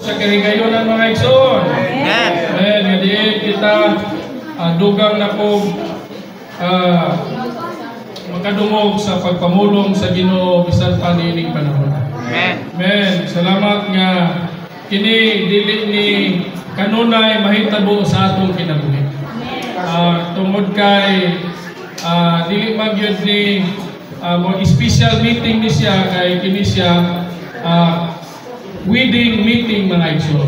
Sa kahigayon ng mga igsoon. Amen. Ngayon kita dugang na po makadungog sa pagpamulong sa Ginoo bisan pa niining panahon. Amen. Salamat nga kini dili ni kanunay mahitabo sa atong kinabuhi. Tungod kay dili man gyud ni mo special meeting ni siya kay kini siya wedding meeting mga igsoon.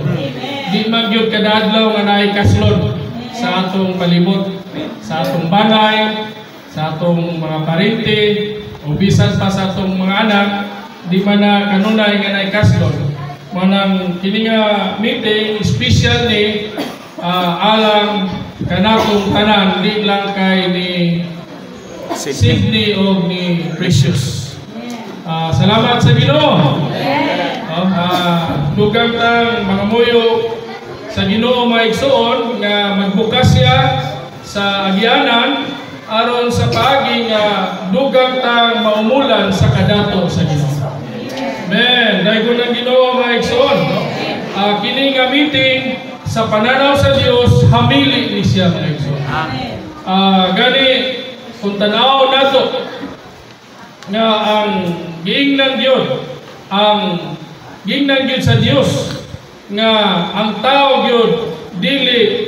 Di man gyud kada adlaw nga naay kaslon sa atong palibot, sa atong banay, sa atong mga parente o bisan pa sa atong mga anak, di man na kanunay nga naay kaslon. Manang kini nga meeting special ni alang kanakong tanan, di lang kay ni Sydney o ni Precious. Salamat sa Ginoo. Dugang tang mga muyo sa Ginoo mga igsoon nga magbukas siya sa agyanan aron sa paagi nga dugang tang maumulan sa kadato sa Ginoo. Amen. Daygon ang Ginoo mga igsoon. Kini nga meeting sa pananaw sa Dios hamili ni siya mga igsoon. Gani kung tanaw nato nga ang giingnan Gyud sa Dios nga ang tao gyud dili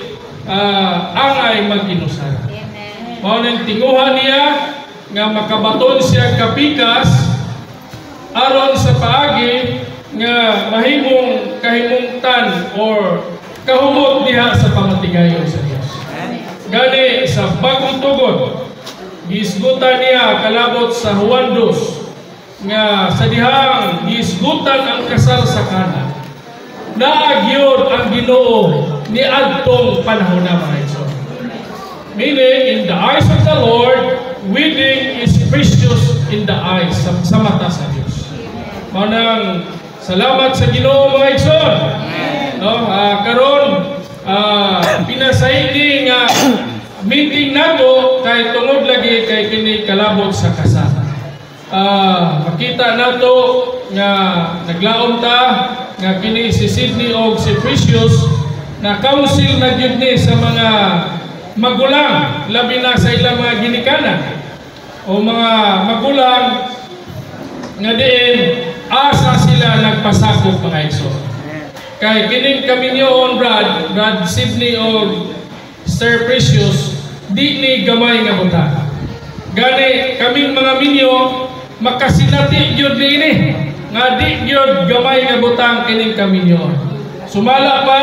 angay mag-inusara. Mao nang tinguhan niya nga makabaton siya kapikas aron sa paagi nga mahimong kahimungtan or kahumot diha sa pamatigayon sa Dios. Gani sa bagong tugon gisgutan niya kalabot sa Juan 2 nga sa dihang gisgutan ang kasal sa Kana. Naagyod ang Ginoo ni adtong panahon na mga igsoon. Meaning, in the eyes of the Lord, wedding is precious in the eyes, sa mata sa Diyos. Manang salamat sa Ginoo mga igsoon. Karon pinasaydi nga meeting nato kay tungod lagi kay kini kalabot sa kasal. Makita nato nga naglaom ta nga kini si Sydney o si Precious na counsel na gyud ni sa mga magulang labi na sa ilang mga ginikanan o mga magulang nga diin asa sila nagpasakop mga igsoon. Kay kining kaminyoon Brad Sydney o Sir Precious di ni gamay nga butang. Gani kaming mga minyo makasinati gyud niini nga di gyud gamay nga butang kining kaminyo. Sumala pa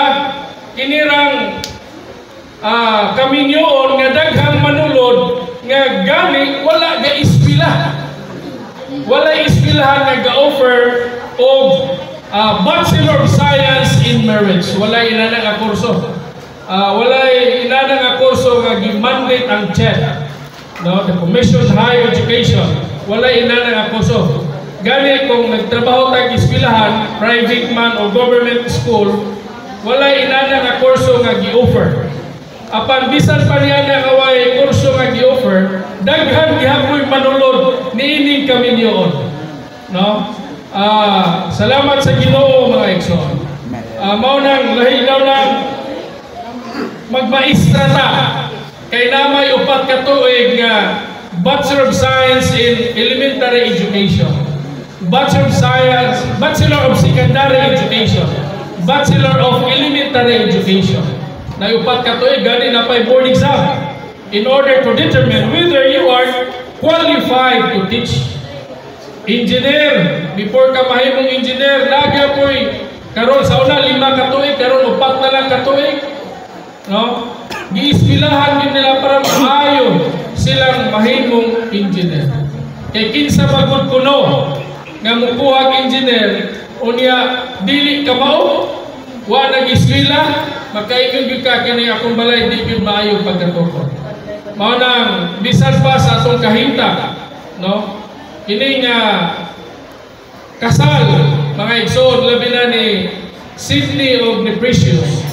kinirang kaminyoon nga daghang manulod nga gani wala ga ispila. Wala ispilahan nga ga-offer og Bachelor of Science in Marriage. Wala inana nga kurso. Wala inana nga kurso nga gi-mandate ang CHED. The Commission on Higher Education. Wala inana nga kurso. Gani kung nagtrabaho tag eskwelahan, private man o government school, wala inana nga kurso nga gi-offer. Apan bisan pa niya na kaway kurso nga gi-offer, daghan gihapoy manulod niining kaminyoon. Salamat sa Ginoo mga igsoon. Mao nang lahilaw nang magmaistra ta kay namay upat ka tuig nga Bachelor of Science in Elementary Education, Bachelor of Science, Bachelor of Secondary Education, Bachelor of Elementary Education. Na upat ka tuig gani na pay board exam in order to determine whether you are qualified to teach. Engineer, before ka mahimong engineer, lagi po'y karon sa una 5 ka tuig, karon 4 na lang ka tuig. Giispilahan din nila para maayo silang mahimong engineer. Kay kinsa magud kuno nga mukuha ang engineer unya dili ka mao wa nag-eskwela makaingon gyud ka kini akong balay di gyud maayo pagkatuto. Mao nang bisan pa sa atong kahinta, kini nga kasal mga igsoon labi na ni Sydney o ni Precious.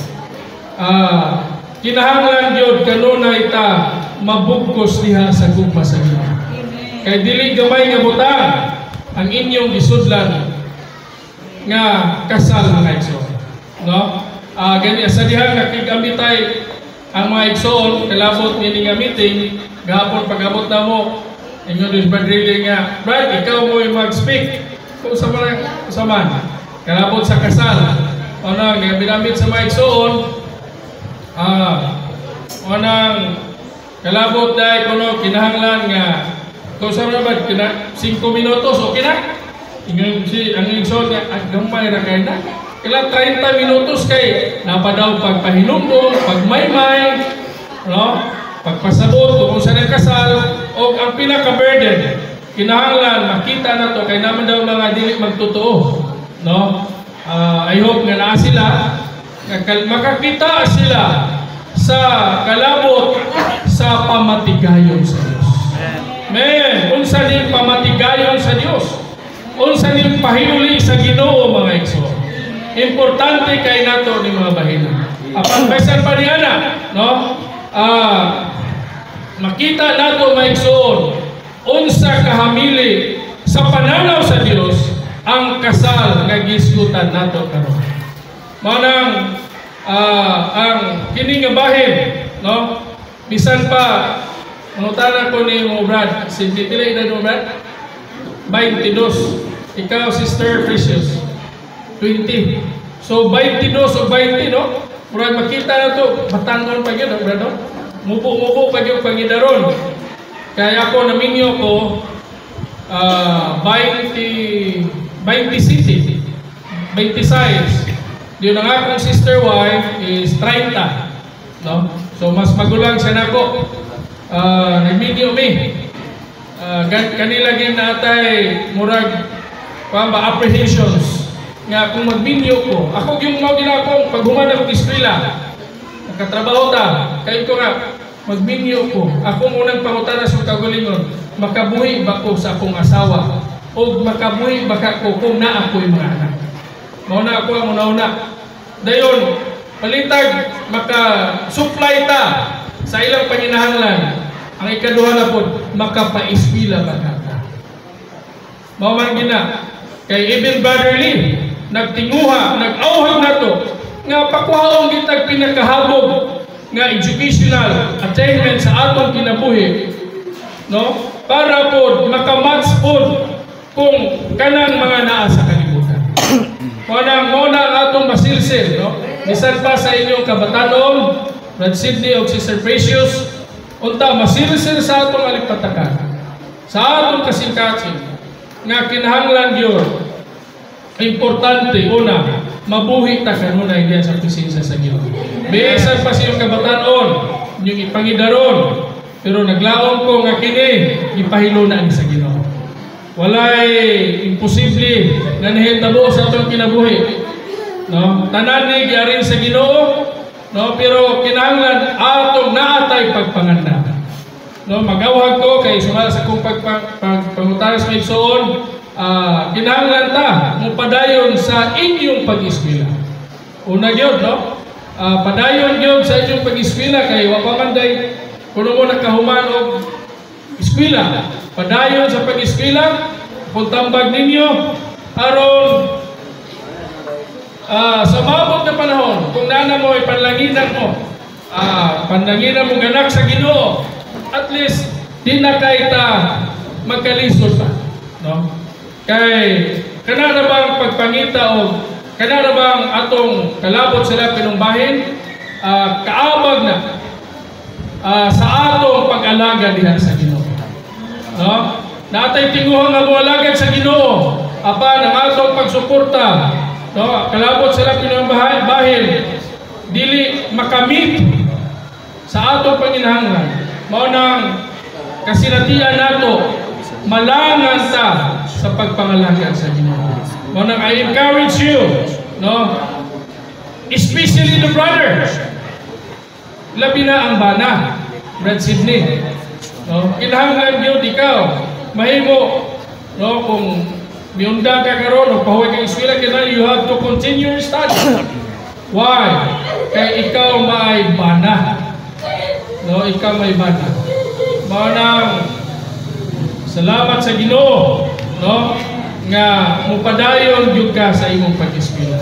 Kinahanglan gyud kanunay ta mabugkos diha sa gugma sa Ginoo. Kay dili gamay nga butang ang inyong gisudlan nga kasal mga igsoon. no? Gani sa diha nakigamitay ang mga igsoon kalabot nini nga meeting gahapon pag-abot na mo inyo dis badrili nga Brad ikaw mo mag-speak kung sa man kalabot sa kasal nga binamit sa mga igsoon kalabot dahil kuno kinahanglan nga kung sa man 5 minutos okay na ang igsoon nga gamay ra kay na ilang 30 minutos kay napadaw pagpahinumdum, pagmaymay, no? Pagpasabot kung saan ang kasal, o ang pinaka-burden, kinahanglan, makita na to kay naman daw mga dili magtotoo. No? I hope nga naa sila, makakita sila sa kalabot sa pamatigayon sa Diyos. Amen! Unsa ning pamatigayon sa Diyos? Unsa ning pahinuli sa Ginoo mga igsoon? Importante kay nato ni mga bahina. Apan kaysan pa ni ana, no? Makita nato mga igsoon unsa kahamili sa pananaw sa Dios ang kasal nga gisgutan nato karon. Manang ang kini nga bahin, no? Bisan pa mangutana ko ni mo Brad, pila edad mo Brad? 22. Ikaw Sister Precious 20. So, 22 o 20, no? Murag makita na to, batangon pa yun, no? Mupo pa yung pangidaron. Kaya ako, naminyo ko, 26. 26. Yun ang akong sister wife is 30. No? So, mas magulang siya na ako. Nagminyo mi. Kanila ginatay, murag, apprehensions. Nga kung magminyo ko, ako yung mga ginakong pag humanap ng eskwela, nakatrabaho ta, kayo ko nga, magminyo ko, akong unang pangutana sa kagalingon, makabuhi ba ko sa akong asawa, o makabuhi ba ko kung na ako yung mga anak. Mauna ako ang una-una. Dayon, palitag, maka-supply ta sa ilang panginahanglan, ang ikaduha na po, makapa-eskwela ba ka? Mauman gina, kay Eben Brotherly, nagtinguha, nag-auhag na to, nga pakuhaong kitag pinakahabog nga educational attainment sa atong kinabuhi, no? Para po makamatch po kung kanang mga naa sa kalibutan. Muna ang atong masilsil, no? Bisan pa sa inyong kabatanon, Brad Sidney o Sister Precious, unta masilsil sa atong alipatakan, sa atong kasingkatsin, nga kinahanglan yun. Importante, una, mabuhi ta kanunay diyan sa presensya sa Ginoo. Bisan pa siyong kabatanon, yung ipangidaron, pero naglaom ko nga kini, ipahiluna sa Ginoo. Walay imposible nga nahitabo sa atong kinabuhi. No? Tanan ni giarin sa Ginoo, no? Pero kinahanglan atong naatay pagpanganda. No, magawhag ko kay sumala sa kong pagpangutaras may igsoon, kinahanglan ta mo padayon sa inyong pag-eskwela. Una gyud, no? Padayon gyud sa inyong pag-eskwela kay wa pa man day kuno mo nakahuman og eskwela. Padayon sa pag-eskwela, kung tambag ninyo aron sa mabot na panahon, kung nana mo ay panlanginan mo, panlanginan mo ganak sa Ginoo, at least di na kay ta magkalisod pa, no? Kay kanara bang pagpangita o kanara bang atong kalabot sila pinungbahin, kaabag na sa atong pag-alaga diha sa Ginoo, no? Natay tinguhan nga moalagad sa Ginoo apan ang atong pagsuporta, no? Kalabot sila pinungbahin dili makamit sa atong panginahanglan. Mao nang kasinatian nato malangan ta sa pagpangalaga sa Ginoo. Mao nang I encourage you, no? Especially the brother. Labi na ang bana, Brad Sidney. No? Kinahanglan gyud ikaw mahimo, no, kung miunda ka karon o pahuwi ka eskwela, kinahanglan you have to continue your study. Why? Kay ikaw may bana. No, ikaw may bana. Manang salamat sa Ginoo, no, nga mupadayon gyud ka sa imong pag-eskwela.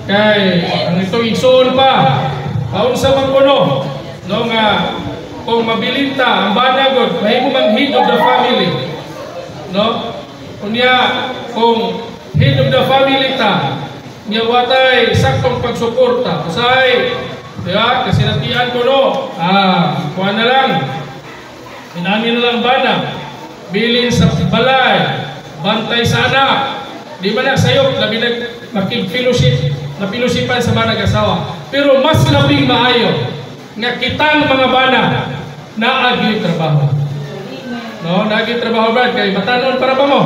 Kay ang itong igsoon pa, kaunsa man kuno, no nga kung mabilinta ang banagod, mahimo mang head of the family. No? Unya kung head of the family ta, niya watay saktong pagsuporta. Usay, diba? Kasi natian ko no, kuha na lang. Inani na lang bana. Bilin sa balay, bantay sa anak. Di man na sayop, labi makig-fellowship, na-fellowshipan sa mga nag-asawa. Pero mas labing maayo nga kitang mga bana na agi trabaho. No, naagi trabaho ba kay batanon para ba mo?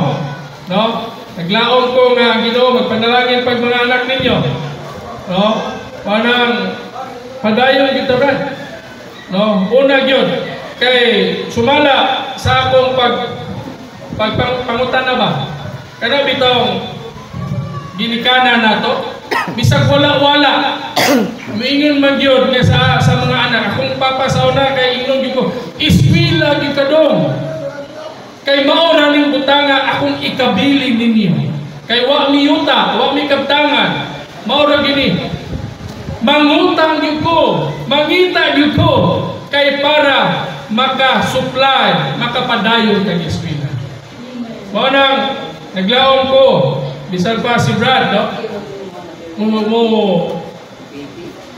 No? Naglaom ko nga Ginoo magpanalangin pag mga anak ninyo. No? Panang padayon kita ba? No, una gyud kay sumala sa akong pagpangutan na ba? Kada bitong ginikana nato bisag wala-wala mingon man gyud nga sa mga anak akong papa sa una kay ingnon gyud ko iskwela gyud ka dong kay mao ra ning butanga akong ikabili ninyo kay wa mi yuta wa mi kabtangan mao ra gini mangutang gyud ko mangita gyud ko kay para maka-supply makapadayon kag eskwela mao nang naglaom ko bisan pa si Brad no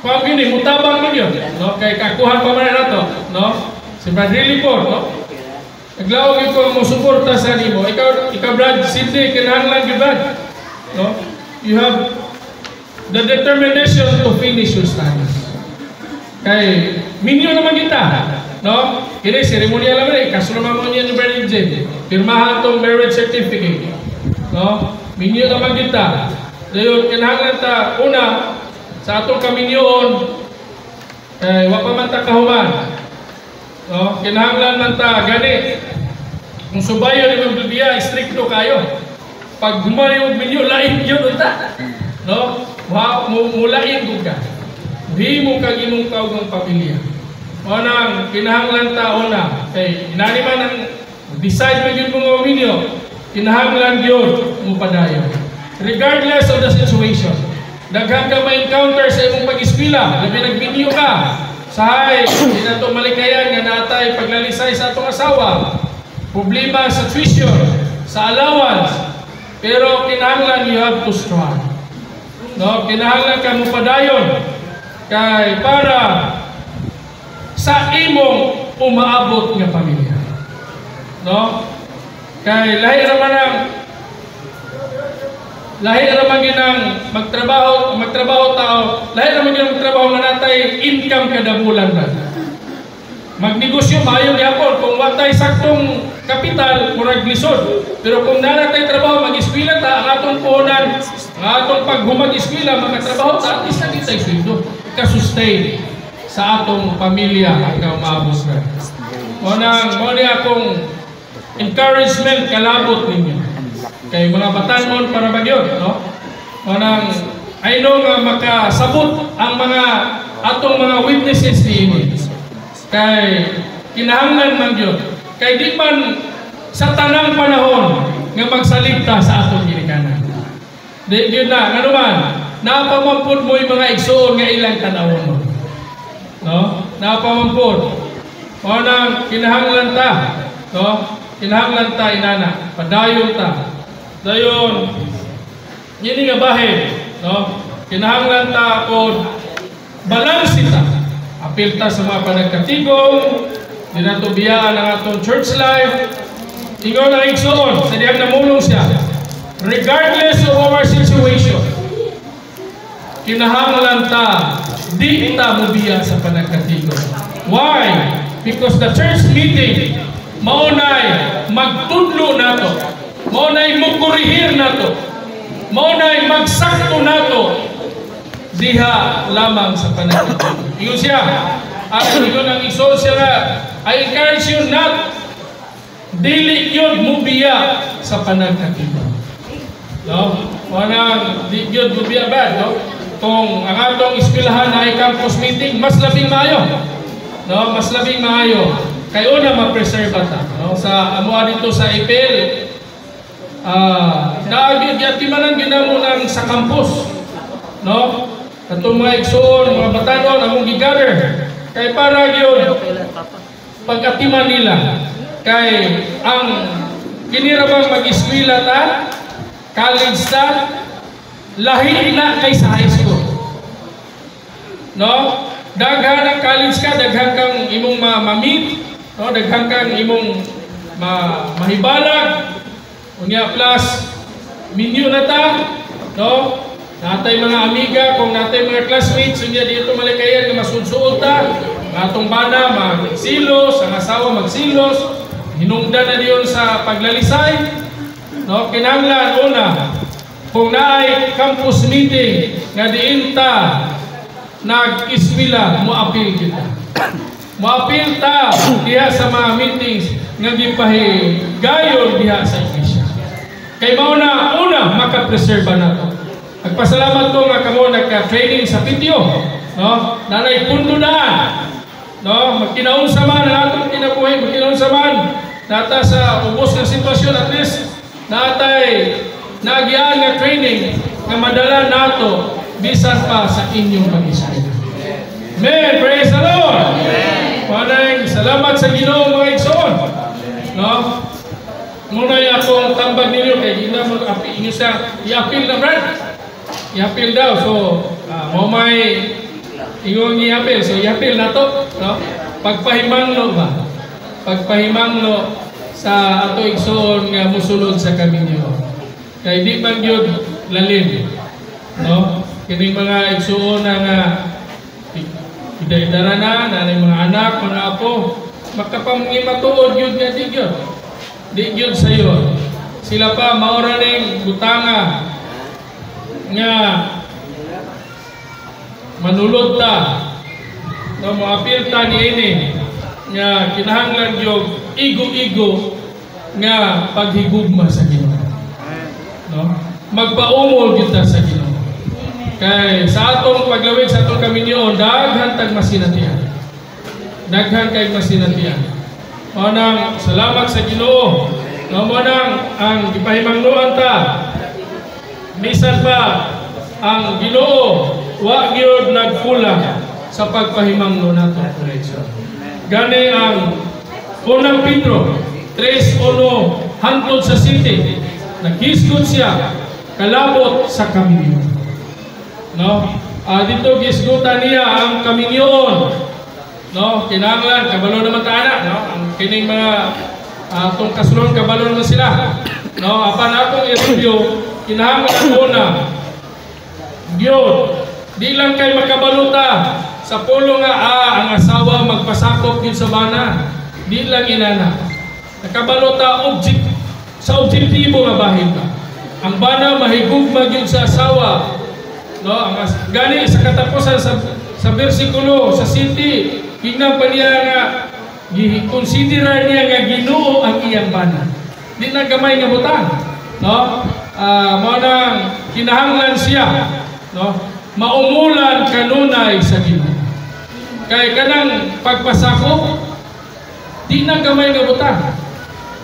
pag gini, mutabang man yun, no? Kay kakuhan pa man na to, no? Si Brad Rilipor, no? Naglawag ko mo suporta sa nimo. Ikaw Brad, Sidney, kinahanglan yun, Brad. No? You have the determination to finish your studies. Kay, minyo naman kita, no? Kini, seremonial naman eh. Kaso naman mo niya ni Brad J. Pirmahan itong marriage certificate. No? Minyo naman kita. Dayon kinahanglan ta una sa atong kaminyoon kay wa pa man ta kahuman. No, kinahanglan man ta gani. Kung subayon ni Biblia stricto kayo. Pag humali og minyo lain gyud ta. No? Wa mulain gud ka. Di mo kag imong kaugong pamilya. Mao nang kinahanglan ta una kay inani man ang decide man gyud mo minyo. Kinahanglan gyud mo padayon. Regardless of the situation, daghan ka ma-encounter sa imong pag-eskwela, labi nagbinyo ka, sahay, di na ito malikayan nga natay paglalisay sa atong asawa, problema sa tuition, sa allowance, pero kinahanglan you have to strong. No? Kinahanglan ka mo padayon, kay para sa imong umaabot nga pamilya. No? Kay lahi raman ang lahi naman ginang magtrabaho tao, lahi naman ginang magtrabaho nga natay income kada bulan na. Magnegosyo maayo gyapon kung watay saktong kapital murag lisod. Pero kung nanatay trabaho mag-eskwela ta ang atong puhunan, ang atong paghumag-eskwela magtrabaho ta at least nagitay sweldo ka-sustain sa atong pamilya hanggang maabot na. Mo niya akong encouragement kalabot ninyo. Kay mga batanon para bagyo, no? Manang I know nga makasabot ang mga atong mga witnesses ni kay kinahanglan man gyud. Kay di man sa tanang panahon nga magsaligta sa atong ginikanan. Di gyud na ngano man napamampod mo yung mga igsoon nga ilang tanawon mo. No? Napamampod. Manang kinahanglan ta, no? Kinahanglan ta inana, padayon ta. Dayon, yun nga bahin, no? Kinahanglan ta ako balansin ta. Apil ta sa mga panagkatigong, di na to biyaan ang atong church life. Ingon ang igsoon, sa diyang namulong siya. Regardless of our situation, kinahanglan ta, di ta mubiya sa panagkatigong. Why? Because the church meeting, maunay magtudlo nato. Maunay mukurihir nato. Maunay magsakto nato. Diha lamang sa panagkatigong. Iyon siya. Ang iyon ang iso siya. I encourage you not dili yun mubiya sa panagkatigong. No? Wanang di yun mubiya ba? No? Kung ang atong eskwelahan ay campus meeting, mas labing maayo. No? Mas labing maayo. Kaya una ma-preserve ta. No? Sa amuha dito sa Ipil, naagid yatimanan ginamo ng sa campus. no? Katong mga igsoon, mga batanon, among gigather. Kay para yun, pag-atiman nila. Kay ang kinirabang mag-eskwela ta, college ta, lahi na kay sa high school. No? Daghan ang college ka, daghan kang imong mamit, no? Daghan kang imong mahibalag, unya plus minyo na ta, no? Natay mga amiga, kung natay mga classmates, unya dito malikayan na masunsuot ta, atong bana magsilos, ang asawa magsilos, hinungdan na diyon sa paglalisay, no? Kinahanglan una, kung naay campus meeting nga diin ta nag-iskwela, mo-appeal kita. Mo-appeal ta diha sa mga meetings nga gipahigayon diha sa iglesia. Kay mao na una makapreserba nato. Nagpasalamat ko nga kamo nagka-training sa pityo, no? Nanay pundo na, no? Magkinaunsa man na atong kinabuhi, magkinaunsa man nata sa ubos ng sitwasyon, at least natay nagyan nga training nga madala nato bisan pa sa inyong pag-iskwela. Amen. Praise the Lord. Amen. Salamat sa Ginoo mga igsoon, no? Muna yung akong tambag ninyo kay hindi na mag-apil inyo siya. I-apil na, Brad. I-apil daw. So, may ingong i-apil. So, i-apil na to. No? Pagpahimanglo ba? Pagpahimanglo sa ato igsoon nga musulod sa kami niyo. Kaya di man yun lalim. No? Kining mga igsoon na nga ida-idara na, nanay mga anak, mga apo, makapamimatuod yun nga di yun. Di yun sa'yo. Sila pa maura ning butanga nga manulod ta, no, maapil ta ni ini nga kinahanglan yung igo-igo nga paghigugma sa Ginoo, no? Magpaumol kita sa Ginoo. Kay sa atong paglawig sa atong kaminyo, daghan tag masinatian, daghan kay masinatian. Manang salamat sa Ginoo. Manang ang gipahimangnuan ta. Bisan pa ang Ginoo wa gyud nagkulang sa pagpahimangno nato. Gani ang unang Pedro 3:1 hangtod sa 7 naghisgot siya kalabot sa kaminyo. No? Dito gisgutan niya ang kaminyon. No, kinahanglan kabalo naman ta ana, no? Ang kining mga atong kasulon kabalo naman sila. No, apan akong i-review, kinahanglan una Diyon, di lang kay makabaluta sa pulo nga ang asawa magpasakop gyud sa bana. Di lang inana. Nakabaluta sa objektibo nga bahin ka. Ang bana mahigugma gyud sa asawa. No, ang gani sa katapusan sa bersikulo sa city tingnan pa niya nga i-consider niya nga Ginoo ang iyang bana. Di na gamay nga butang, no? Mao nang kinahanglan siya, no? Maumulan kanunay sa Ginoo. Kay kanang pagpasakop di na gamay nga butang.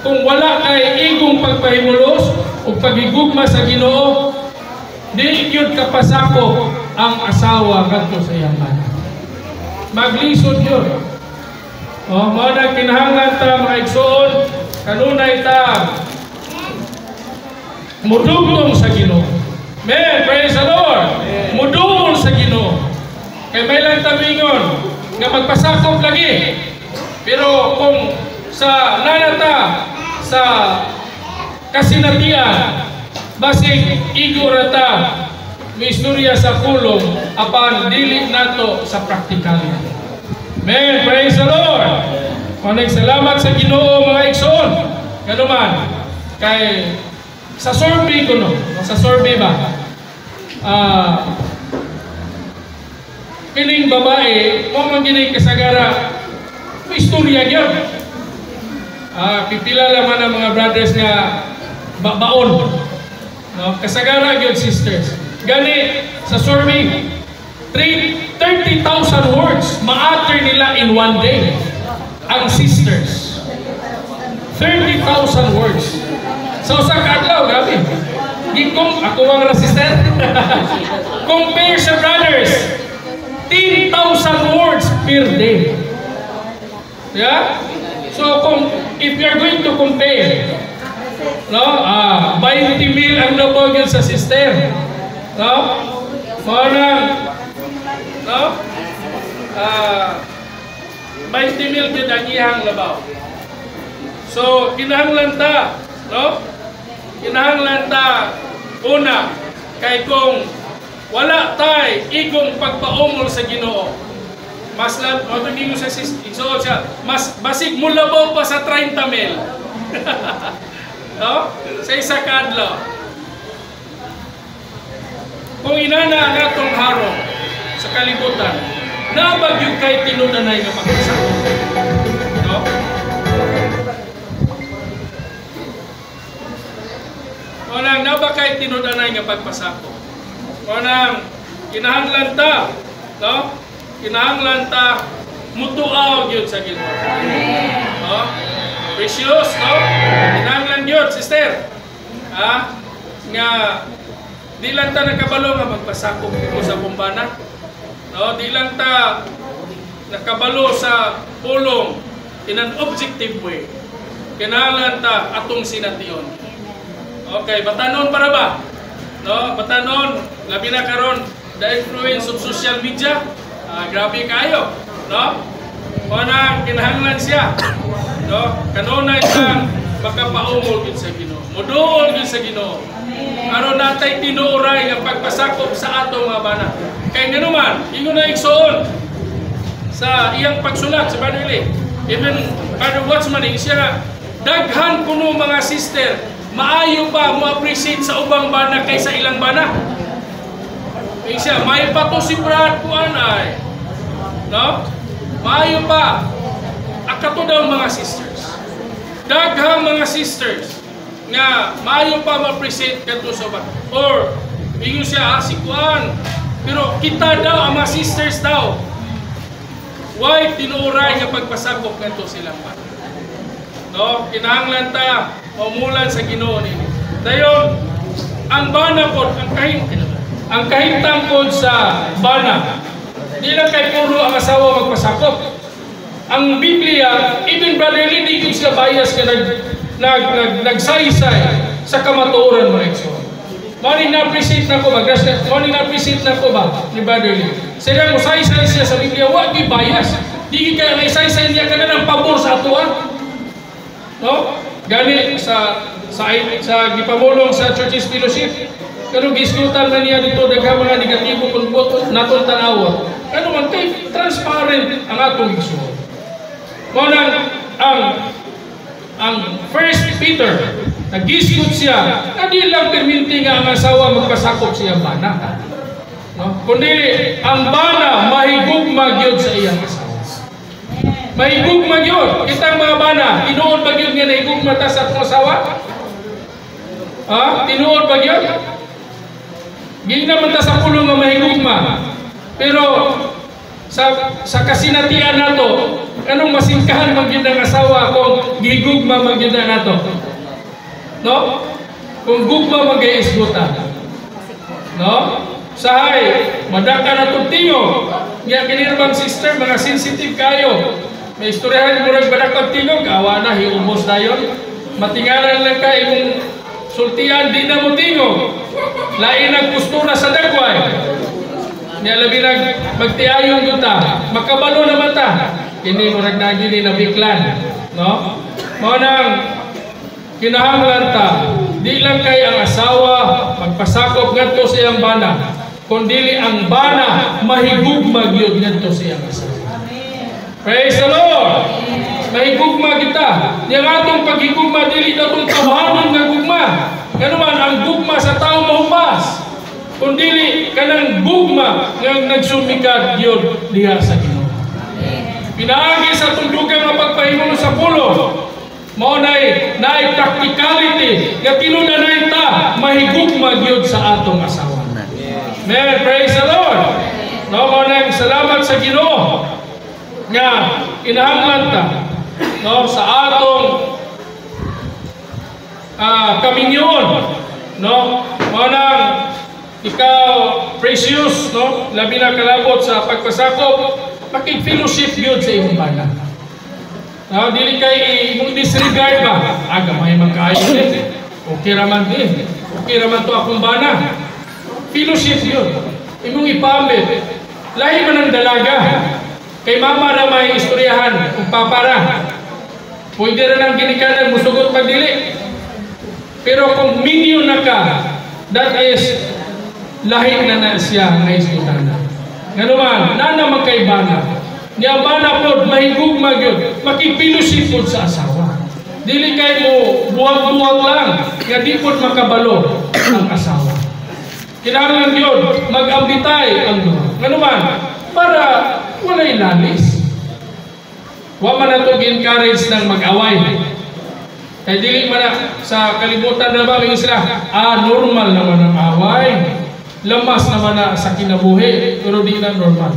Kung wala kay igong pagpahimulos o paghigugma sa Ginoo, di gyud kapasakop ang asawa kadto sa iyang bana. Maglisod yun. Mao na kinahanglan ta mga igsoon, kanunay ta mudugtong sa Ginoo. Amen. Praise the Lord. Mudugtong sa Ginoo. Kay may lang tamingon nga magpasakop lagi. Pero kung sa nanata sa kasinatian basig igorata may istorya sa pulong apan dili nato sa praktikalidad. Amen. Praise the Lord. Maraming salamat sa Ginoo mga igsoon. Ganuman kay sa survey ko no, sa survey ba piling babae mo man ginay kasagara may istorya gyud. Pipila laman ang mga brothers nga baon, no, kasagara gyud sisters. Gani sa survey 30,000 words ma-utter nila in one day ang sisters. 30,000 words sa usa ka adlaw, gabi. Ako ang sister. Compare sa brothers. 10,000 words per day. Yeah? So, if you are going to compare, no? 20 mil ang nabog yun sa sister. No? No? 20 mil yun ang ihang labaw. So, kinahanglan ta, no? Kinahanglan ta, una, kay kung wala tay igong pagpaumol sa Ginoo, mas mabigin mo sa isuot siya, mas basig mo labaw pa sa 30 mil. No? Sa isa kadlaw. Kung inana ang atong harong sa kalibutan, nabagyo kay tinunanay nga pagkasako. No? Kunang nabakay tinunanay nga pagpasako. Kunang kinahanglan ta, no? Kinahanglan ta mutuaw gyud sa Ginoo. No? Precious, no? Kinahanglan gyud, sister. Nga di lang ta nakabalo nga magpasakop dito sa bumbana. No, di lang ta nakabalo sa pulong in an objective way. Kinahanglan ta atong sination. Okay, batanon para ba? No, batanon labi na karon the influence of social media. Grabe kayo, no? Kuna kinahanglan siya. No, kanunay sang makapaumol gid sa Ginoo. Muduol gid sa Ginoo. Aron natay tinuoray nga pagpasakop sa atong mga bana. Kay nganuman, ingon na igsoon sa iyang pagsulat sa Banili. Even Father Watchman siya daghan kuno mga sister, maayo ba mo appreciate sa ubang bana kaysa ilang bana? Siya may pato si Brad kuan ay. No? Maayo pa akato daw mga sisters. Daghang mga sisters nga maayo pa ma-appreciate kadto sa ba. Or ingon siya si kuan. Pero kita daw ang mga sisters daw. Why tinuoray nga pagpasakop kadto silang ba. No, kinahanglan ta mamulan sa Ginoo nini. Dayon ang bana pod ang kahimtang pod sa bana. Di lang kay puro ang asawa magpasakop. Ang Biblia, even Brother Lee, di sila bias ka nagsaysay sa kamatuoran mo ekso. Mani na-appreciate na ko ba? Mani na-appreciate na ko ba ni Brother Lee? Sila mo saysay siya sa Biblia, wag di bias. Di kaya may saysay niya ka na ng pabor sa atuan. No? Gani sa gipamulong sa Churches Fellowship. Pero giskutan na niya dito daghang mga negatibo kung boto naton tanawa. Ano man kay transparent ang atong igsoon. Kunang ang 1 Peter nagisgot siya na di lang perminti nga ang asawa magpasakop siya bana. No? Kundi ang bana mahigugma gyud sa iyang asawa. Mahigugma gyud kitang mga bana, tinuod ba gyud nga nahigugma ta sa atong asawa? Tinuod ba gyud? Gini naman ta sa pulong nga mahigugma. Pero sa kasinatian nato, anong masingkahan magyud ang asawa kung gigugma magyud nato? No? Kung gugma mag-iisgutan. No? Sahay, madaka na itong tingog. Nga kinirmang sister, mga sensitive kayo. May istoryahan mo rin badakang tingog, awa na, hiumos na yun. Matingalan lang ka, imong sultian, di na mo tingog. Lain ang postura sa dagway. Nga labi magtiayong yun ta. Makabalo naman ta. Hindi mo nagnagili na biklan. No? Maunang, kinahanglan ta, di lang kay ang asawa magpasakop ngadto sa iyang bana, kundi ang bana mahigugma gyud ngadto sa iyang asawa. Praise the Lord. Mahigugma kita. Yang atong paghigugma dili datong tawhanon nga gugma. Kano man ang gugma sa tawo mahumas, kundi kanang gugma nga nagsumikad gyud diha sa Ginoo. Pinaagi sa tundugan nga pagpahimulo sa pulo. Mao naay practicality nga tinunanay ta mahigugma gyud sa atong asawa. Amen. Praise the Lord. No, mao nang salamat sa Ginoo nga kinahanglan ta no sa atong kaminyon no Manang ikaw precious, no? Labi na kalabot sa pagpasakop, makig-fellowship yun sa imong bana. Dili kay imong disregard ba? Gamay man kaayo din. Okay raman din. Okay raman to akong bana. Fellowship yun. Imong ipamit. Lahi man ang dalaga. Kay mama na may istoryahan kung papara. Pwede rin ang ginikanan, musugot magdili. Pero kung minyo na ka, that is lahi na siya na istoryahan. Nga naman, naman kay bana. Niya bana po, mahigugma yun. Makipilosip po sa asawa. Dili kay mo buwag-buwag lang. Nga di po makabalo ang asawa. Kailangan yun, mag-ambitay ang duha. Nga naman, para walay lalis. Wa man na ito encourage ng mag-away. Kaya dili man na sa kalibutan na ba, sila, normal naman ang away. Lamas naman na sa kinabuhi, pero di na normal.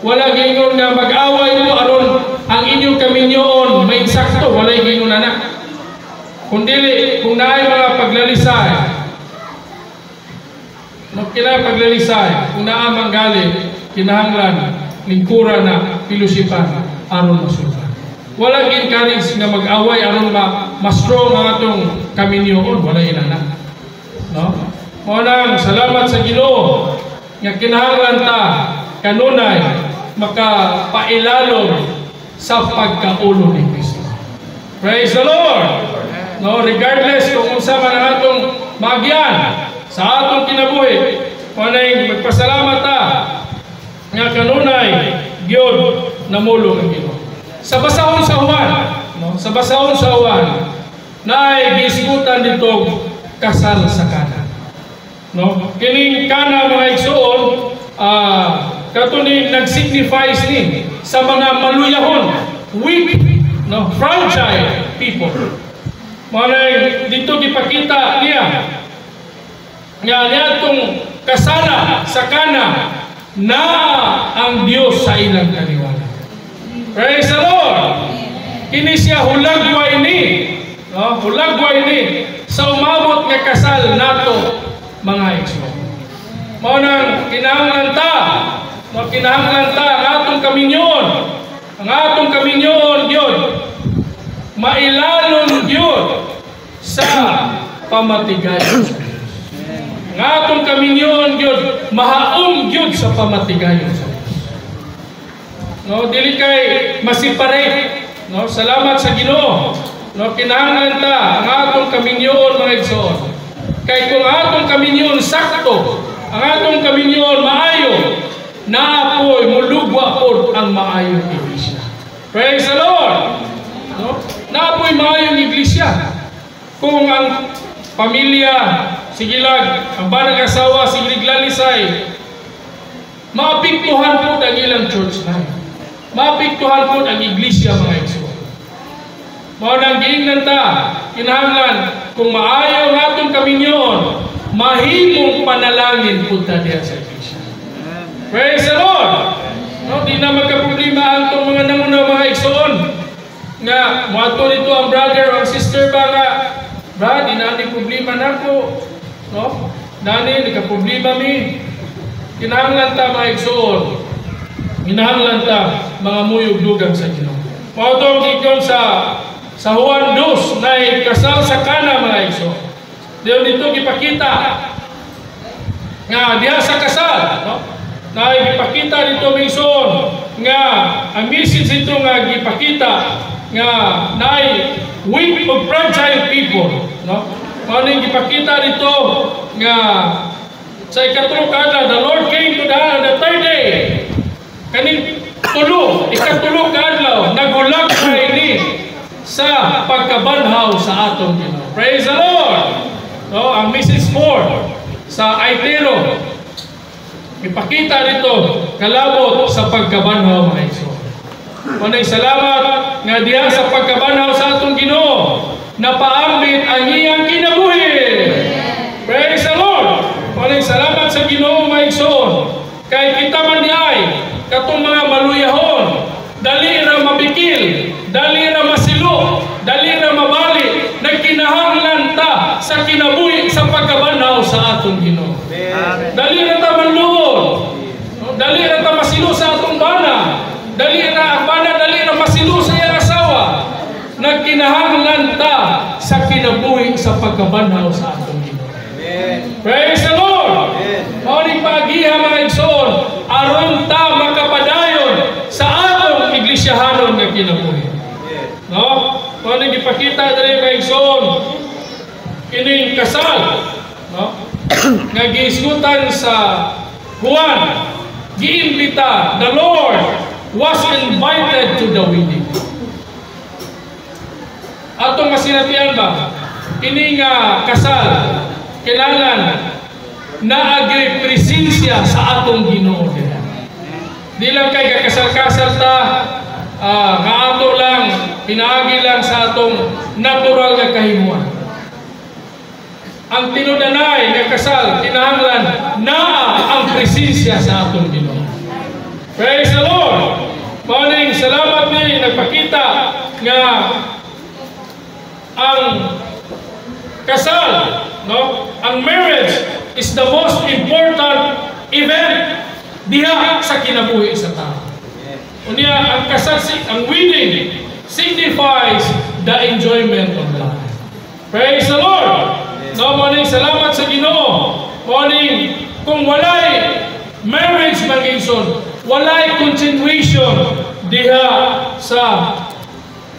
Wala gingon nga mag-away mo aron ang inyong kaminyoon may sakto, wala gingon na. Kung dili, kung naay mga paglalisay, kung naamang gali, kinahanglan, lingkura na, pilusipan, aron masultan. Wala encourage nga mag-away aron ma-strong ang atong kaminyoon, wala inana. No? Unang salamat sa Ginoo nga kinahanglan ta kanunay makapailalom sa pagkaulo ni Kristo. Praise the Lord. No, regardless kung unsa man ang atong magyan sa atong kinabuhi, unay magpasalamat ta nga kanunay gyud namulong ang Ginoo. Sa basahon sa Juan, no, sa basahon sa Juan, naay giisgutan dito kasal sa kana. No, kining kana mga igsoon, katunin nag-signifies ni sa mga maluyahon, weak, no, fragile people. Manay dito gipakita niya nga niadtong kasala sa kana na ang Dios sa ilang kaniwala. Praise the Lord. Kini siya hulagway ni, no, hulagway ni sa umabot nga kasal nato mga igsoon. Mao nang kinahanglan ta, no, kinahanglan ta ang atong kaminyoon. Ang atong kaminyoon gyud mailalom gyud sa pamatigayon sa Dios. Ang atong kaminyoon gyud mahaom gyud sa pamatigayon sa Dios. No, dili kay masiparate, no, salamat sa Ginoo. No, kinahanglan ta ang atong kaminyoon mga igsoon. Kay kung atong kaminyoon sakto, ang atong kaminyoon maayo, naapoy mulugwa pod ang maayong iglesia. Praise the Lord. No? Naapoy maayong iglesia. Kung ang pamilya sigilag, ang banang asawa sigilig lalisay, maapektuhan pod ang ilang church life. Maapektuhan pod ang iglesia mga igsoon. Mao nang giingnan ta, kinahanglan kung maayo ang atong kaminyoon, mahimong panalangin punta diha sa iglesia. Praise the Lord. No, di na magka-problema ang itong mga nangunaw mga igsoon. Nga, mato nito ang brother o ang sister ba nga, brad, di na problema na ko. No? Nani, di ka problema mi. Kinahanglan ta mga igsoon. Kinahanglan ta mga muyog dugang sa Ginoo. Mao tong gigon sa Juan 2 na kasal sa kana mga igsoon. Diyon dito gipakita nga diha sa kasal, no? Na gipakita dito mga igsoon nga ang message dito nga gipakita nga naay weak of fragile people, no? Mao ning gipakita dito nga sa ikatulong adlaw, the Lord came to the third day. Kaning ikatulong adlaw nagulag ni sa pagkabanhaw sa atong Ginoo. Praise the Lord. No, ang Mrs. 4 sa Aitero ipakita dito kalabot sa pagkabanhaw mga igsoon. Manay salamat nga diha sa pagkabanhaw sa atong Ginoo napaambit ang iyang kinabuhi. Praise the Lord. Manay salamat sa Ginoo mga igsoon. Kay kita man diay katong mga maluyahon, dali ra mabikil, dali ra masilo, dali ra mabali, na nagkinahanglan ta sa kinabuhi sa pagkabanaw sa atong Ginoo. Dali na ta manluod. Dali na ta masilo sa atong bana. Dali na ang bana, dali na masilo sa iyang asawa. Nagkinahanglan ta sa kinabuhi sa pagkabanaw sa atong Ginoo. Praise the Lord! Mauning pag-iha mga igsoon, aron ta makapadayon sa atong iglisyahanon nga kinabuhi. No? Mauning ipakita dali mga igsoon, kining kasal, no? Nga giisgutan sa Juan, giimbita, the Lord was invited to the wedding. Atong masinatian ba? Kining kasal, kailangan naagay presensya sa atong Ginoo. Di lang kay kakasal-kasal ta, nga ato lang, pinaagi lang sa atong natural nga kahimuan. Ang tinudanay nga kasal, kinahanglan naa ang presensya sa atong Ginoo. Praise the Lord! Maraming salamat ni nagpakita nga ang kasal, no? Ang marriage is the most important event diha sa kinabuhi sa tao. Unya ang kasal, ang wedding signifies the enjoyment of life. Praise the Lord. No, morning salamat sa Ginoo. Morning kung walay marriage magigson, walay continuation diha sa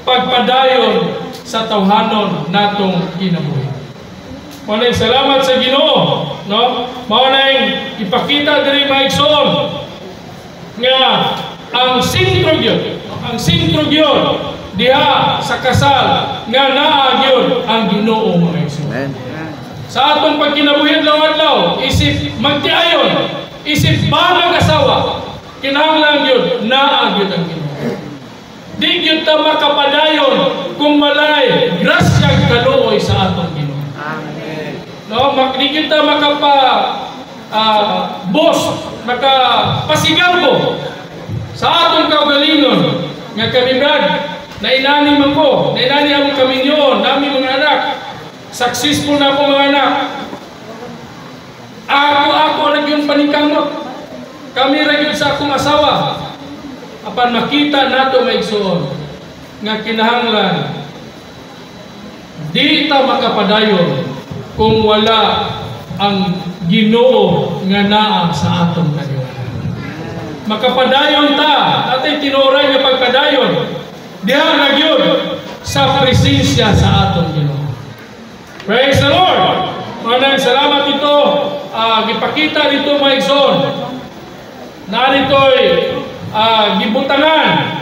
pagpadayon sa tawhanon natong kinabuhi. Maunay salamat sa Ginoo, no? Maunay ipakita diri maigsoon nga ang sentro gyud diha sa kasal nga naa gyud ang Ginoo maigsoon. Sa atong pagkinabuhi adlaw-adlaw, isip magtiayon, isip banang asawa, kinahanglan gyud naa gyud ang Ginoo. Di gyud ta makapadayon kung walay grasya kaluoy sa atong Ginoo. No, di kita boss, makapasigarbo sa atong kaugalingon nga kami brad, nainani man ko, nainani ang kaminyon, nami mga anak, successful na ako mga anak. Ako na yung panikamot. Kami ra sa akong asawa. Apan makita nato maigsoon nga kinahanglan di ta makapadayon kung wala ang Ginoo nga naa sa atong kaliwatan. Makapadayon ta, atay tinuray nga pagpadayon, diha na gyud sa presensya sa atong Ginoo. Praise the Lord! Maraming salamat ito, gipakita dito maigsoon, narito'y gibutangan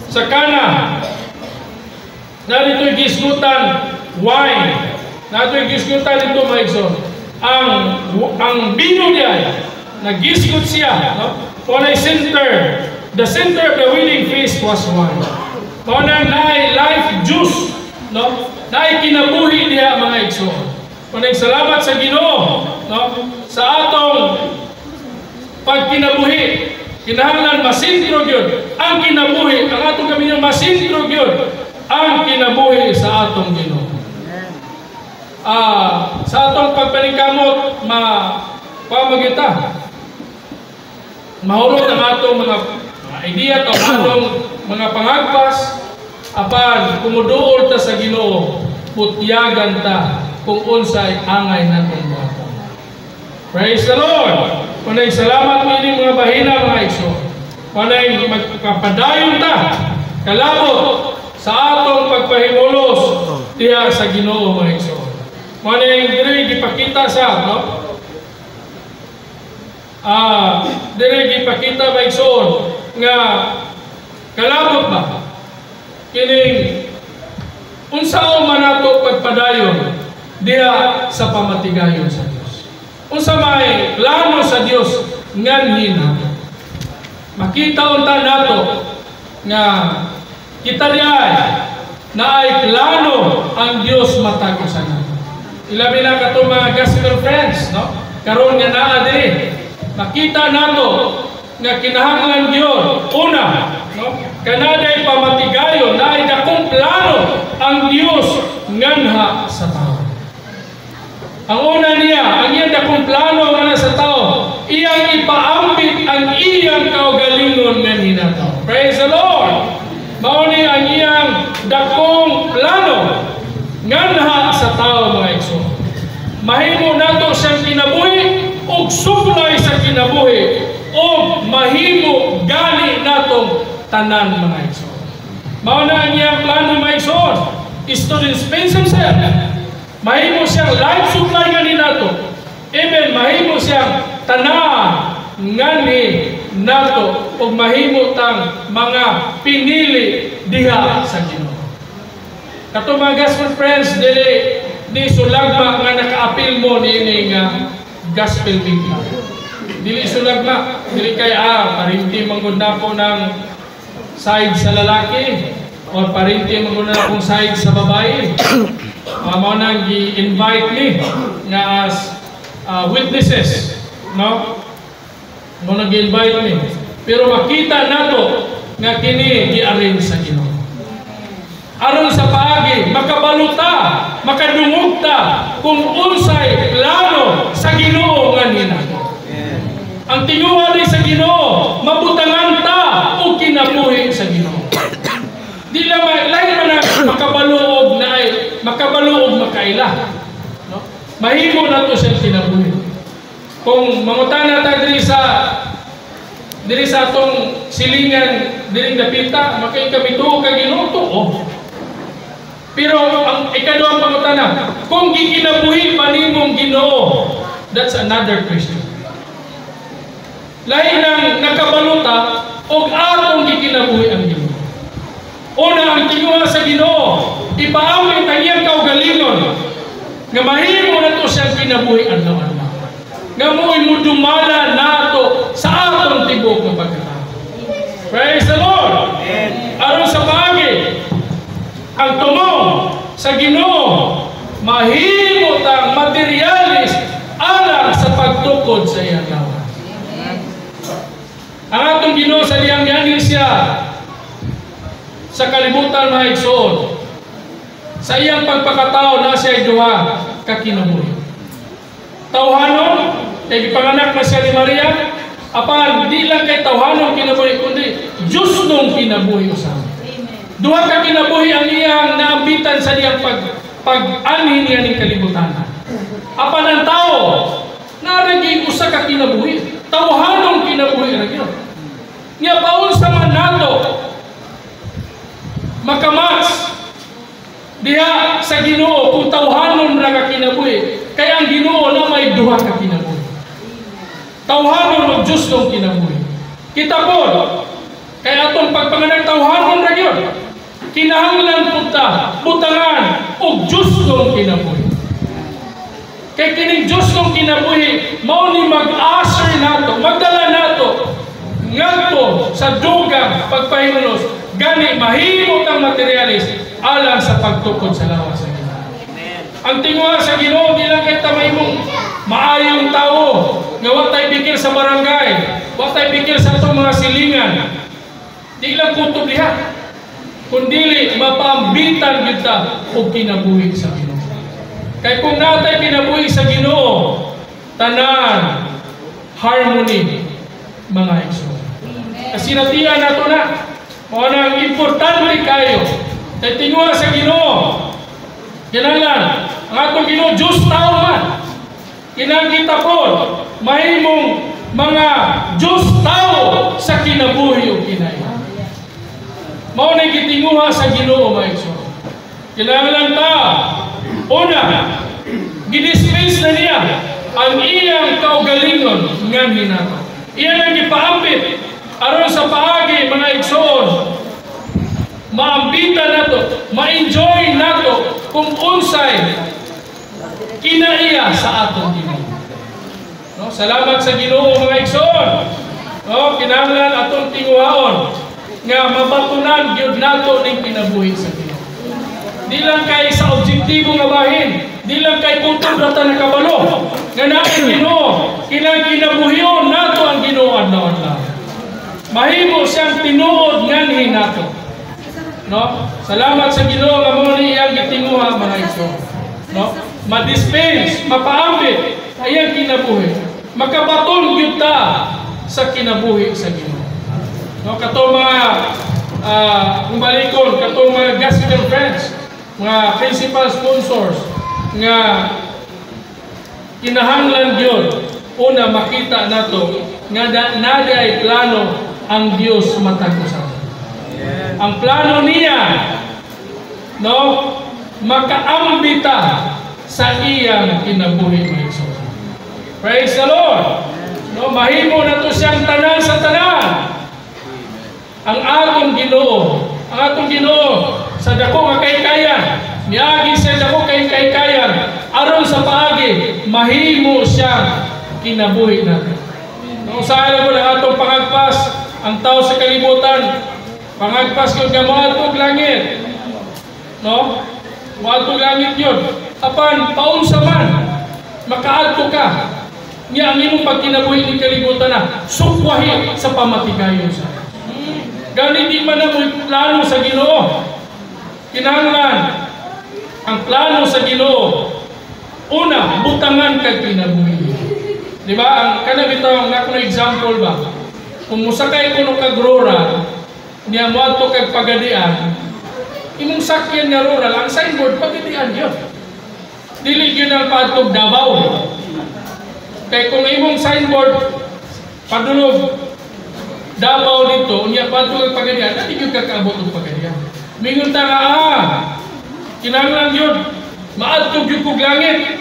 sa kana, narito'y gisgutan wine, nato gisgutan dito maigsoon. Ang bino niya nagisgot siya, no? Onay center, the center of the wedding feast was wine. Onay naay life juice, no? Naay kinabuhi niya mga igsoon. Onay salamat sa Ginoo, no? Sa atong pagkinabuhi, kinahanglan masintro gyud ang kinabuhi, ang atong kaminyo masintro gyud ang kinabuhi sa atong Ginoo. Sa atong pagpaningkamot pamagita mahurot ang atong mga idea o atong mga pangagpas apan kumuduol ta sa Ginoo putyagan ta kung unsay angay natong buhaton. Praise the Lord. Manay salamat mo ini mga bahina mga igsoon. Manay magkapadayon ta kalabot sa atong pagpahimulos diha sa Ginoo mga igsoon. Manay diri gipakita sa, no? Diri gipakita ba igsoon nga kalabot ba kining unsaon man nato pagpadayon diha sa pamatigayon sa Dios. Unsa may plano sa Dios nganhin nato. Makita unta nato nga kita diay naay plano ang Dios matag sa nato. Ilabi na kato mga gospel friends, no? Karon nga naa diri. Makita nato nga kinahanglan gyud una, no? Kanaday pamatigayon naay dakong plano ang Dios nganha sa tao. Ang una niya, ang iyang dakong plano nga sa tao, iyang ipaambit ang iyang kaugalingon nga hinato. Praise the Lord! Mao ni ang iyang dakong plano nganha sa tao, mga igsoon. Mahimo nato siyang kinabuhi ug suplay sa kinabuhi ug mahimo gani natong tanan, mga igsoon. Mao na ang iyang plano, mga igsoon, is to dispense himself. Mahimo siyang life supply nga ni nato. Even mahimo siyang tanan ngani nato ug mahimo tang mga pinili diha sa Ginoo. Kato mga gospel friends, di sulagma nga nakaapil mo niini nga gospel meeting. Dili sulagma, dili kay parinti manggod nako ng side sa lalaki o parinti manggod na akong side sa babae. Mao nang gi-invite ni nga as witnesses, no? Mo nang gi-invite ni. Pero makita nato nga kini gi-arrange sa Ginoo. Aron sa paagi makabaluta, makadungugta kung unsay plano sa Ginoo nga ninato. Ang tinguha ni sa Ginoo, mabutangan ta o kinabuhi sa Ginoo. Di lang lain man makabaluog na ay makabaluog makaila, no? Mahimo nato siya kinabuhi. Kung mangutana ta diri sa atong silingan diri dapita, makay kami tuo ka Ginoo tuo. Pero ang ikaduhang pangutana, kung gikinabuhi pa nimong Ginoo, that's another question. Lain ang nakabaluta og atong gikinabuhi ang Ginoo. Una, ang tinguha sa Ginoo, ipaamit ang iyang kaugalingon nga mahimo nato siyang kinabuhi adlaw-adlaw. Nga mo'y mudumala nato sa atong tibok nga pagkatao. Praise the Lord! Aron sa bagay, ang tumong sa Ginoo, mahimo tang materialis alang sa pagtukod sa iyang lawas. Ang atong Ginoo sa diyang yani siya sa kalibutan, mga igsoon, sa iyang pagpakatao na siya duha ka kinabuhi. Tawhanon, kay gipanganak na siya ni Maria, apan di lang kay tawhanon kinabuhi, kundi Diyos nung kinabuhi usab. Duha ka kinabuhi ang iyang naambitan sa iyang pag-anhin niya ni kalibutan. Apan ang tao, naraging usa ka kinabuhi, tawhanon kinabuhi ra gyud. Nya paul sa man nato makamas diha sa Ginoo kung tawhanon ra ka kinabuhi, kay ang Ginoo na may duha ka kinabuhi. Tawhanon og Dios nung kinabuhi. Kita po, kay atong pagpanganak tawhanon ra gyud. Kinahanglan punta, butangan og Dios nung kinabuhi. Kay kining Dios nung kinabuhi mao ni mag-usher nato, magdala nato ngadto sa dugang pagpahimulos. Gani mahimo tang materialis alang sa pagtukod sa lawas sa Ginoo. Ang tinguha sa Ginoo di lang kay mahimong maayong tao nga wa tay bikil sa barangay, wa tay bikil sa atong mga silingan. Di lang kutob diha, kundi mapaambitan kita og kinabuhi sa Ginoo. Kay kung natay kinabuhi sa Ginoo, tanan harmony, mga igsoon. Kasi natiya nato na o nang importante kayo kay tinguha sa Ginoo. Kinahanglan ang atong Ginoo Diyos tao man. Kinahanglan kita po mahimong mga Diyos tao sa kinabuhi o kinaya. Mao na gitinguha sa Ginoo, mga igsoon. Kinahanglan ta una gidispense na niya ang iyang kaugalingon nga hinato. Iyan ang gipaambit aron sa paagi, mga igsoon, maambitan nato, ma-enjoy nato kung unsay kinaiya sa atong Ginoo. No, salamat sa Ginoo, mga igsoon. No, kinahanglan atong tinguhaon nga mabatunan gyud nato ning kinabuhi sa Ginoo. Di lang kay sa objektibo nga bahin, di lang kay kutod ra ta nakabalo nga naa Ginoo, kinang kinabuhion nato ang Ginoo adlaw-adlaw. Mahimo siyang tinuod nganhi nato. No? Salamat sa Ginoo nga mo ni iyang gitinguha mga igsoon. No? Ma-dispense, mapaambit ayang kinabuhi. Makabaton gyud ta sa kinabuhi sa Ginoo. No, kato mga umbalikon, kato mga gospel friends, mga principal sponsors nga kinahanglan gyud una makita nato nga nada ay plano ang Dios matag usa. Ang plano niya, no, makaambita sa iyang kinabuhi mga igsoon. Praise the Lord. No, mahimo na to siyang tanan sa tanan. Ang atong Ginoo sa dako nga kaykayan, niagi sa dako kaykayan, aron sa paagi mahimo siya kinabuhi natin. No, usahay mo na atong pangagpas ang tao sa kalibutan. Pangagpas ko nga moadtog langit. No? Moadtog langit yun. Apan paunsa man makaadto ka. Niya ang imong pagkinabuhi ni kalibutan na sukwahi sa pamatigayon sa. Gani di man na mo plano sa Ginoo. Kinahanglan ang plano sa Ginoo. Una, butangan kag kinabuhi. Di ba? Ang kana bitaw nga kuno example ba? Kung musakay kuno kag rural, niya mo ato kag pagadian, imong sakyan nga rural, ang signboard pagadian yun. Dili yun ang patog Davao. Kaya kung imong signboard padulog Davao dito, niya patog kag pagadian, hindi yun kakaabot ng pagadian. Mingon ta nga, kinahanglan yun, maadtog yun kog langit.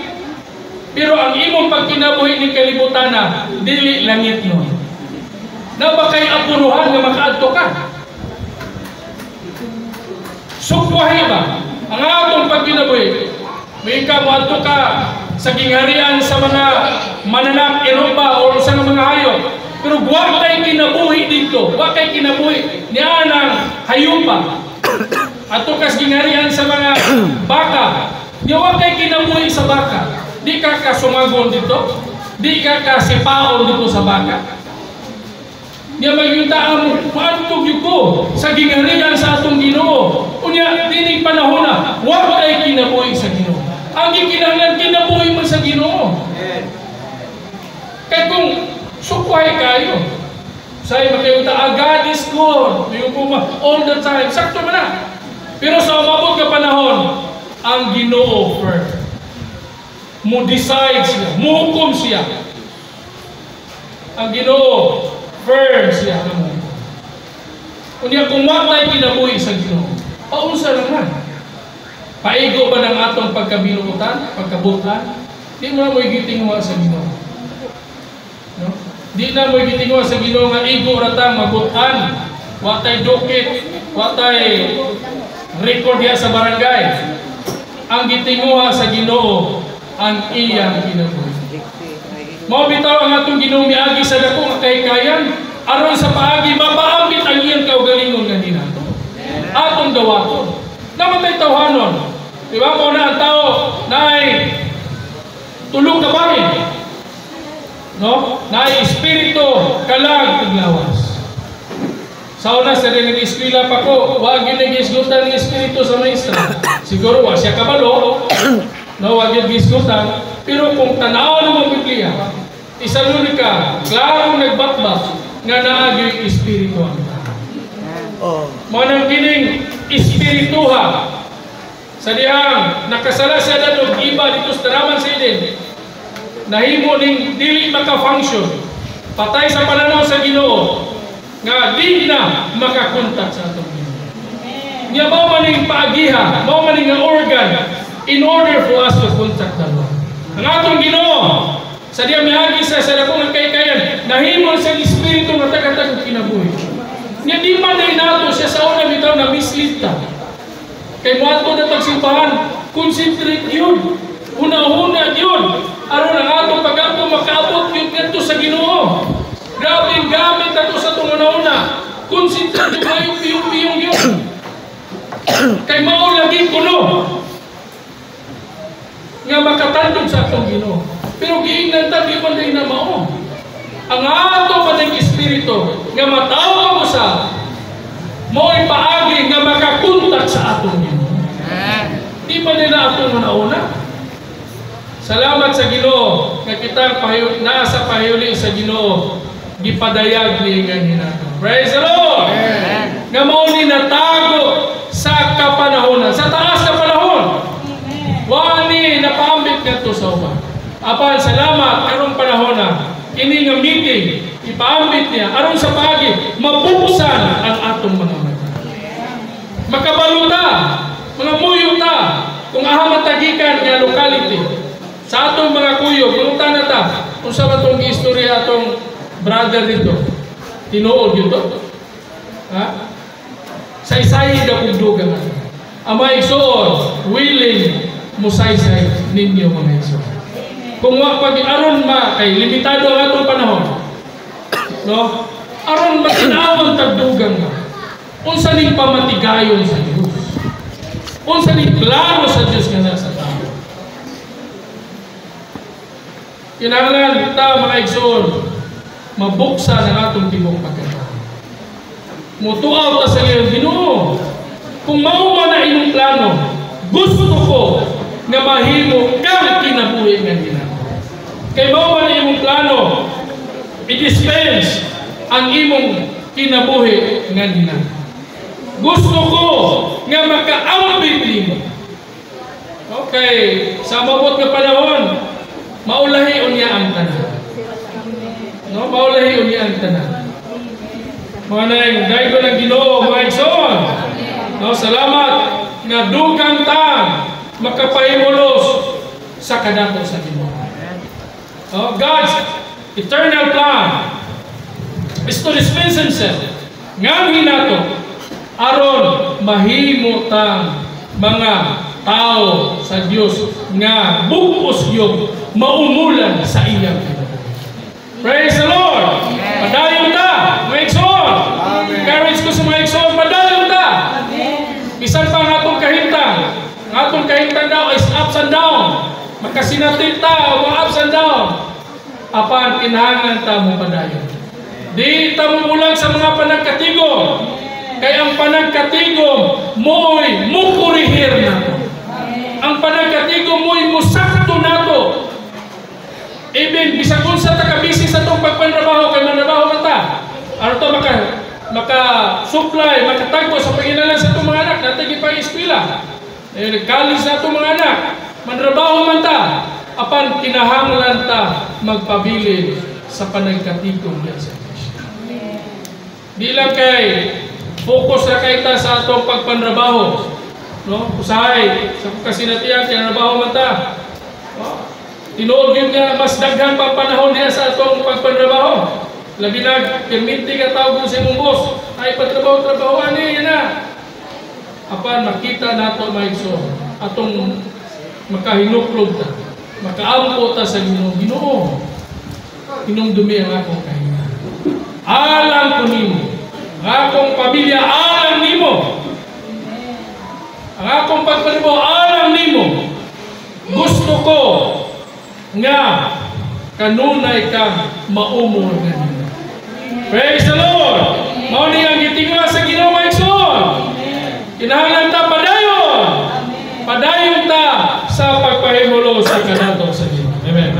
Pero ang imong pagkinabuhi ni kalibutan na, dili langit no. Na ba kay apuruhan nga makaadto ka? Sukwahi ba? Ang atong pagkinabuhi, may ka moadto ka sa gingharian sa mga mananak Europa o sa mga hayop. Pero wa kay kinabuhi dito, wa kay kinabuhi ni anang hayupa. Ato kas gingharian sa mga baka, di wa kay kinabuhi sa baka. Di ka kasumagon dito, di ka kasipaon dito sa baka. Niya magyuntaan mo, maantog yun ko sa gingharian sa atong Ginoo. Unya, dinig panahon na, wa kay kinabuhi sa Ginoo. Ang gikinahanglan kinabuhi mo sa Ginoo. Kaya kung sukway kayo, sa'yo makayunta, God is good. Yung puma, all the time. Sakto mo na. Pero sa umabot ka panahon, ang Ginoo first. Mo decide siya, mo hukom siya. Ang Ginoo firm siya naman. Unya kung matay kinabuhi sa Ginoo, paunsa naman. Paigo ba ng atong pagkabinutan, pagkabutan? Di mo na mo igitingwa sa Ginoo. No? Di na mo igitingwa sa Ginoo nga igo ratang mabutan, watay dokit, watay record ya sa barangay. Ang gitinguha sa Ginoo ang iyang kinabuhi. Mao bitaw ang atong Ginoo miagi sa dako nga kaykayan aron sa paagi mapaambit ang iyang kaugalingon nga hinato. Atong dawaton. Namatay tawhanon. Di ba mo na ang tao naay tulong ka bahin. No? Naay espiritu kalag tuglawas. Sa una sa rin nag-eskwela pa ko, wag yun nag-isgutan ng espiritu sa maestra. Siguro wa siya kabalo. No, wag yun nag-isgutan. Pero kung tanaw ng mga Biblia, isaluni ka, klaro nagbatbat nga naagi yung espiritu ang mo nang kining espirituha sa dihang nakasala siya na ng iba dito sa taraman sa Eden, nahimo ning dili maka-function, patay sa pananaw sa Ginoo nga di na makakontak sa atong Ginoo. Nga mao maning paagiha, mao maning nga organ in order for us to contact the Lord. Ang atong Ginoo sa diya miagi sa dako nga kaykayan, nahimo sa espiritu nga tagatag kinabuhi. Nga di man na nato siya sa una bitaw na mislead ta. Kay moadto na tagsimbahan, concentrate yun. Una-una yun. Aron ang atong pag-ato makaabot yun ganito sa Ginoo. Grabe ang gamit nato sa itong una-una. Concentrate yung piyong-piyong yun. Kay mao lagi kuno nga makatandog sa atong Ginoo. Pero giingnan ta di man day na mao. Ang ato paning espiritu nga matawa mo sa mo'y paagi nga makakunta nagbuhat sa atong Ginoo. Di ba nila atong manauna? Salamat sa Ginoo nga kita naa sa pahiuli sa Ginoo, gipadayag ni nga hinato. Praise the Lord! Nga mao ni natago sa kapanahonan, sa taas na panahon. Wani napaambit ngadto sa uban. Apan salamat karong panahon na kini nga meeting ipaambit niya aron sa pagi mabuksan ang atong mga mata. Makabaluta, mga muyuta kung aha matagikan nga locality sa atong mga kuyog, mangutana na ta kung sa batong istorya atong brother dito. Tinuod yun to? Ha? Sa isayi na kugdugan natin. Amay soon, willing musaysay ninyo mga iso. Kung pag-aron kay limitado ang atong panahon, no? Aron makinawang tagdugan ka. Unsa ning pamatigayon sa Diyos. Unsa ning plano sa Diyos nga nasa tao. Kinahanglan kita mga igsoon, mabuksan ang atong tibok pagkatao. Mutuaw ta sa iyong Ginoo. Kung mao man na inyong plano, gusto ko nga mahimo kang kinabuhi nga ginagawa. Kay mao man na imong plano, i-dispense ang imong kinabuhi nga ginagawa. Gusto ko nga makaambit nimo. Okay, sa mabot nga panahon, maulahi unya ang tanan. No, maulahi unya ang tanan. Mga nang dahil ko ng Ginoo, mga igsoon. No, salamat nga dugang tang makapahimulos sa kadato sa Ginoo. No, God's eternal plan is to dispense Himself nga hinato aron mahimo tang mga tao sa Dios nga bugos yung maumulan sa iyang kinabuhi. Praise the Lord! Padayon ta, mga igsoon! Encourage ko sa mga igsoon, padayon ta! Bisan pa ang atong kahintang. Ang atong kahintang daw is ups and down. Magkasinatit ta, mga ups and down. Apan, kinahanglan ta mo padayon. Di ta mo ulang sa mga panagkatigom. Kaya ang panagkatigom mo'y mukurihir nato. Ang panagkatigom mo'y musakto nato. Even, bisag kung sa takabisi sa itong pagpanrabaho, kay manrabaho man ta. Ano ito maka-supply, makatagpo sa pag-inalan sa itong mga anak, natin ipang-eskwila. Nag-college na itong mga anak, manrabaho man ta. Apan, kinahanglan ta magpabilin sa panagkatigom yan sa Kristo. Di lang kay focus na kayo ta sa itong pagpanrabaho. No? Usahay, sa kasinatiyan, kinarabaho man ta. No? Tinuod yun nga, mas daghan pang panahon niya sa itong pagpanrabaho. Labi na, perminti ka tawag sa imong boss. Ay, patrabaho-trabahoan niya, yan na. Apan, makita nato mga igsoon, atong makahinuklog ta, makaampo ta sa Ginoo. Ginoo, hinumdumi ang akong kahinga. Alam ko nimo. Ang akong pamilya, alam nimo. Ang akong pagpanibo, alam nimo. Gusto ko nga kanunay kang maumor nga nimo. Praise the Lord! Mao ni ang gitingala sa Ginoo mga igsoon. Kinahanglan ta padayon. Padayon ta sa pagpahimulo sa kadato sa Ginoo. Amen.